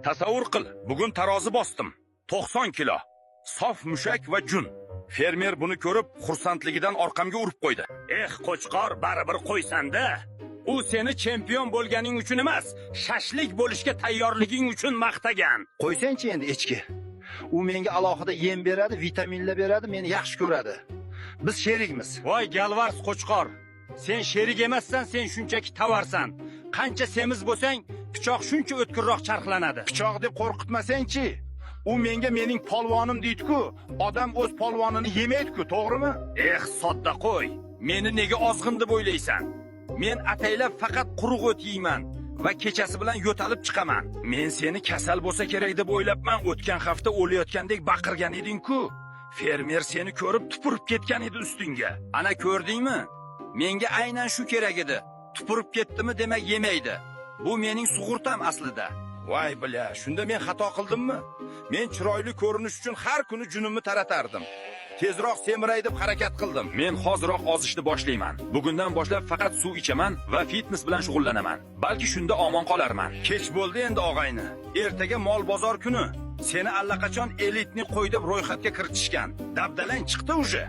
Tasavvur qil, bugun tarozi bosdim. 90 kilo. Sof mushak va jun. Fermer buni ko'rib, xursandligidan orqamga urib qo'ydi. Qo'chqor, baribir qo'ysanda. U seni chempion bo'lganing uchun emas, shashlik bo'lishga tayyorliging uchun maqtagan. Qo'ysangchi endi echki. U menga alohida yem beradi, vitaminlar beradi, meni yaxshi ko'radi. Biz sherikmiz. Voy galvars qo'chqor. Sen sherik emassan, sen shunchaki tovarsan. Qancha semiz bo'lsang, pichoq shuncha o'tkirroq charxlanadi. Pichoq deb qo'rqitmasang-chi. U menga mening polvonim deydi-ku, odam o'z polvonini yemaydi-ku, to'g'rimi? Sodda qo'y. Meni nega ozg'in deb o'ylaysan? Men ataylab faqat quruq o't yeyman va kechasi bilan yo'talib chiqaman. Men seni kasal bo'lsa kerak deb o'ylabman. O'tgan hafta o'layotgandek baqirgan eding-ku. Fermer seni ko'rib tupurib ketgan edi ustingga. Ana ko'rdingmi? Menga aynan shu kerak edi. Tupurib ketdimi demak yemaydi. Bu mening sug'urtam aslida. Voy bila, shunda men xato qildimmi? Men chiroyli ko'rinish uchun har kuni junimni taratardim. Tezroq semiray deb harakat qildim. Men hoziroq ozishni boshlayman. Bugundan boshlab faqat suv ichaman va fitness bilan shug'ullanaman. Balki shunda omon qolarman. Kech bo'ldi endi og'ayni. Ertaga mol bozor kuni. Seni allaqachon elitni qo'y deb ro'yxatga kiritishgan. Dabdalang chiqdi uje.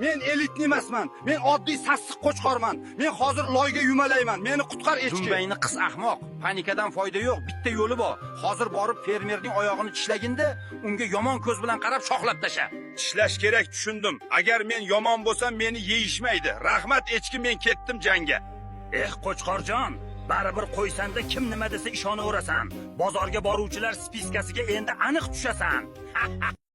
Men elitni emasman. Men oddiy sassiq qo'chqorman. Men hozir loyga yumalayman. Meni qutqar echki. Jumbayni qis ahmoq. Panikadan foyda yo'q. Bitta yo'li bor. Hozir borib fermerning oyog'ini tishlaginda, unga yomon ko'z bilan qarab shoxlab tasha. Tishlash kerak, tushundim. Agar men yomon bo'lsam, meni yeyishmaydi. Rahmat echki, men ketdim jangga. Qo'chqorjon, baribir qo'ysanda kim nima desa ishonaverasan. Bozorga boruvchilar spiskasiga endi aniq tushasan.